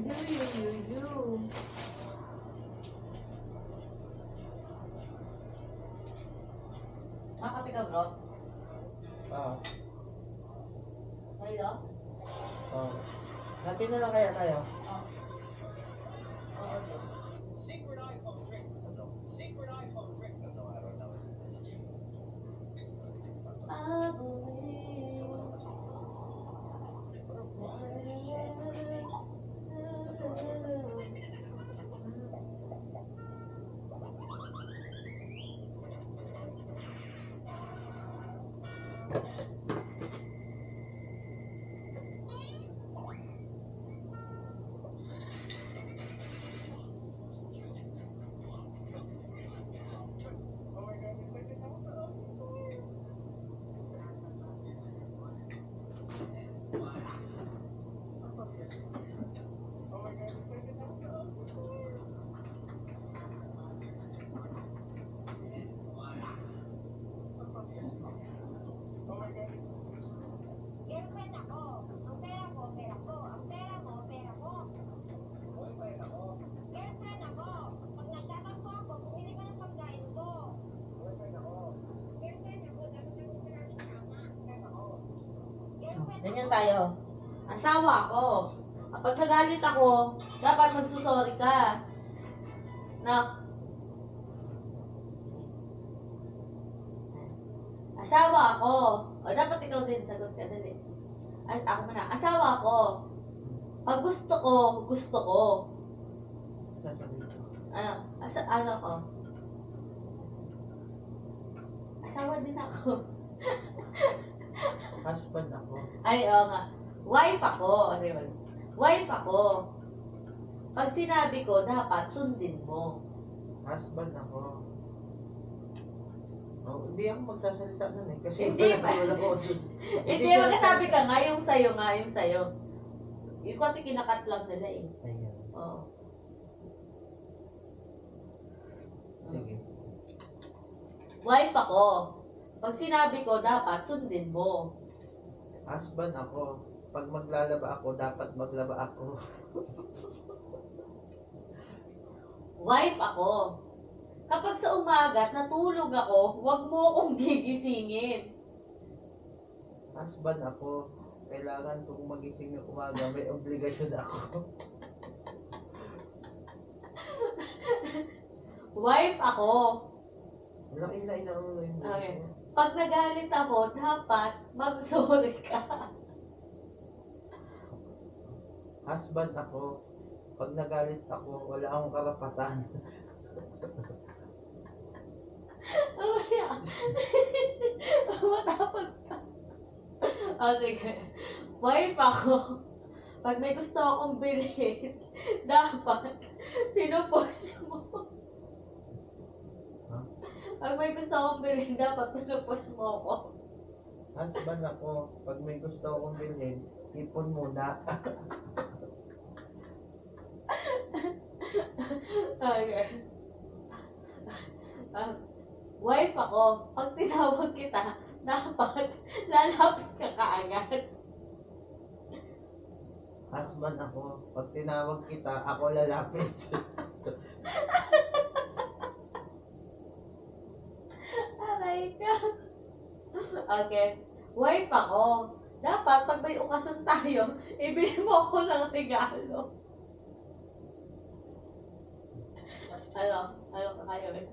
Nakapi ka, bro? Oo. Hello? Oo. Happy na lang kaya tayo. Oo. Secret iPhone trick. Secret iPhone trick. No, I don't know. Girlfriend ako. Ang pera ko, pera ko. Ang pera mo, pera ko. Boyfriend ako. Girlfriend ako. Pag nagtatampo ako, bumili ka ng pagkain ko. Boyfriend ako. Girlfriend ako. Dapat ako maraming tama. Boyfriend ako. Girlfriend Ganyan ako. tayo. Asawa ko. Kapag nagalit ako, dapat magsusorry ka. No? Asawa ako. O, dapat ikaw din. Sagot ka dali. Ako muna. Asawa ko. Pag gusto ko, gusto ko. Sasabihin ko. Ano ko? Asawa din ako. Husband ako. Ay, oo nga. Wife ako. Kasi, wife ako. Pag sinabi ko, dapat sundin mo. Husband ako. Oh, hindi ako magsasalita nun eh. Kasi Hindi wala ko dun. Hindi, magkasabi ka nga, yung sa'yo nga, yung sa'yo. Yung kasi kinakat lang nila eh. Ayan. Oo. Sige. Wife ako. Pag sinabi ko, dapat sundin mo. Husband ako. Pag maglalaba ako, dapat maglaba ako. Wife ako. Kapag sa umaga at natulog ako, huwag mo akong gigisingin. Husband ako. Kailangan kung magising ng umaga, may obligasyon ako. Wife ako. Laki na inaulo yung Okay. Pag nagalit ako, dapat mag-sorry ka. Husband ako. Pag nagalit ako, wala akong karapatan. Mamaya. Matapos ka. O sige. Wife ako. Pag may gusto akong bilhin, dapat pinupush mo. Ha? Pag may gusto akong bilhin, dapat pinupush mo ako. Husband ako. Pag may gusto akong bilhin, ipon muna. Okay. Wife ako, pag tinawag kita, dapat lalapit ka kaagad. Husband ako. Pag tinawag kita, ako lalapit. Aray ka. Okay. Wife ako. Dapat, pag may okasyon tayo, ibili mo ako ng regalo. Ano ka kayo eh?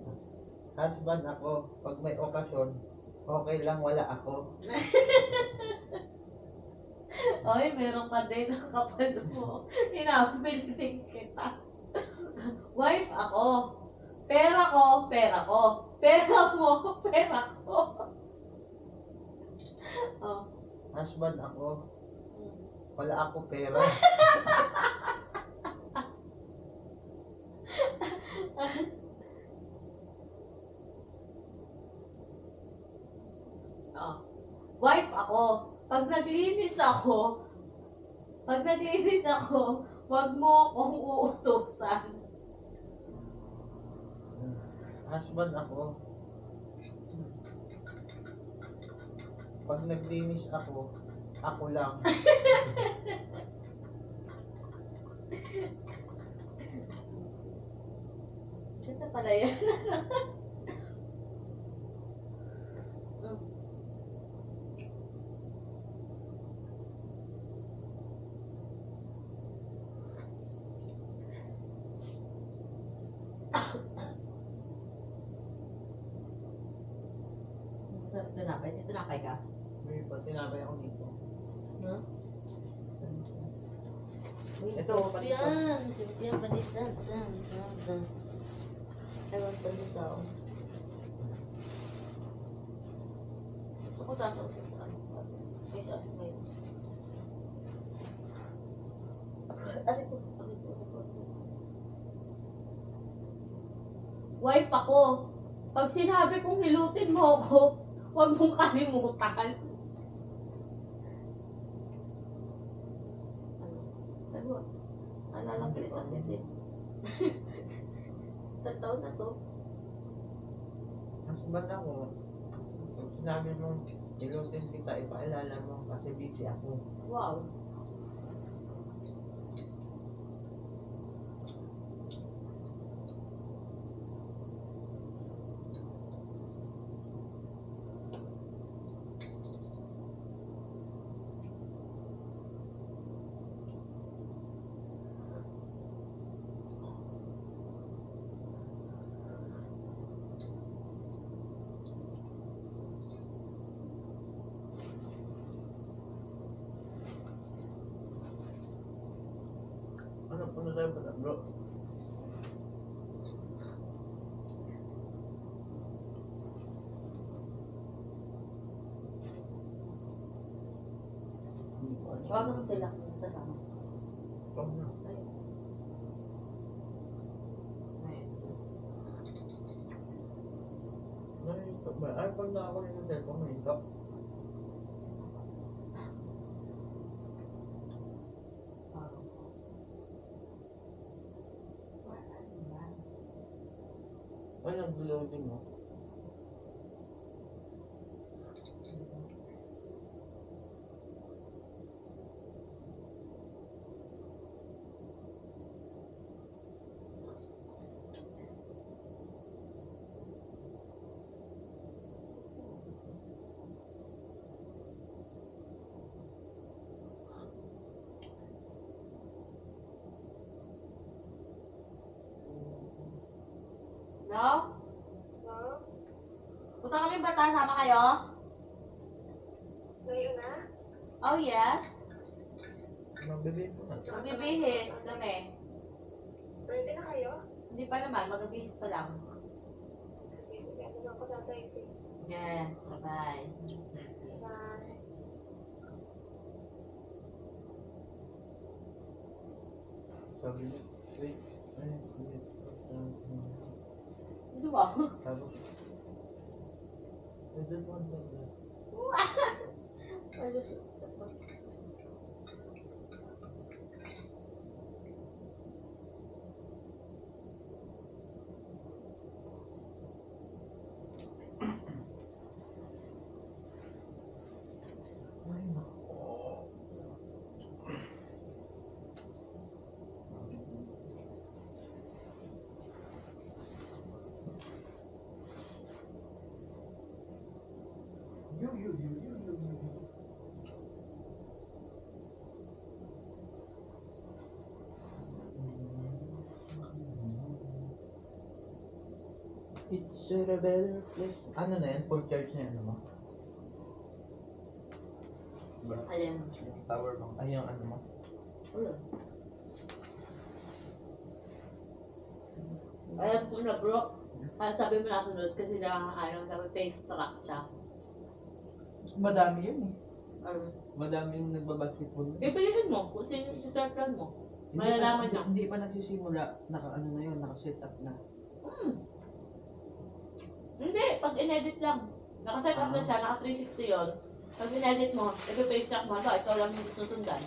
Husband ako. Pag may okasyon, okay lang wala ako. Oy, meron ka din ang kapal mo. Inabili din kita. Wife ako. Pera ko, pera ko. Pera mo, pera ko. Oh. Husband ako. Wala ako pera. Oh. Wife ako. Pag naglinis ako, wag mo akong uutusan. Husband ako. Pag naglinis ako, ako lang. Ito pala yan. Sarap tinapay. Tinapay ka? May pa, tinapay ako dito. No? Uy, Ito, sarap panis pa. yan. Sarap yan. Panis yan. Yan. Ewan panis ako. Ako tapos. Ay, sorry. Wait. Aray ko. Wipe ako. Pag sinabi kong hilutin mo ako, huwag mong kalimutan. Ano? Alala ko sa akin. Sa taon na to. Mas ba't ako? Pag sinabi mo, ilutin kita, ipaalala mo kasi busy ako. Wow. Ano tayo ba, bro? Hindi ko alam. Huwag mo sila kasama. Wag na. Nahihintap ba? Ay, pag nakakulit ng cellphone, nahihintap. Ay, nag-loading mo. No? No? Punta kami bata, sama kayo? Ngayon na? Oh yes. Magbibig mo na. Magbibihis kami. Ready na kayo? Hindi pa naman, magbibihis pa lang. Sige, sabi ko sa typing. Yeah, bye-bye. Bye. Sabi niya, wait. Ay, wait. Hindi ba? Sabi. I don't want that. Ay, nako. Yo. It's a better place. Ano na yan? Full charge na yan, ano mo? Alin? Yung power bank. Ay, yung ano mo? Wala. Alam ko na bro. Sabi mo nasunod kasi nakakaalam sabi face track siya. Madami yun eh. Ano? Madami yung nagbabasketball. Pipiliin mo kung sino si tartan mo. Malalaman niya. Hindi pa nagsisimula. Naka-ano na yun, naka-set up na. Hindi, pag in-edit lang. Naka-set up na siya, naka 360 yun. Pag in-edit mo, i-face track mo, ito, ikaw lang yung susundan.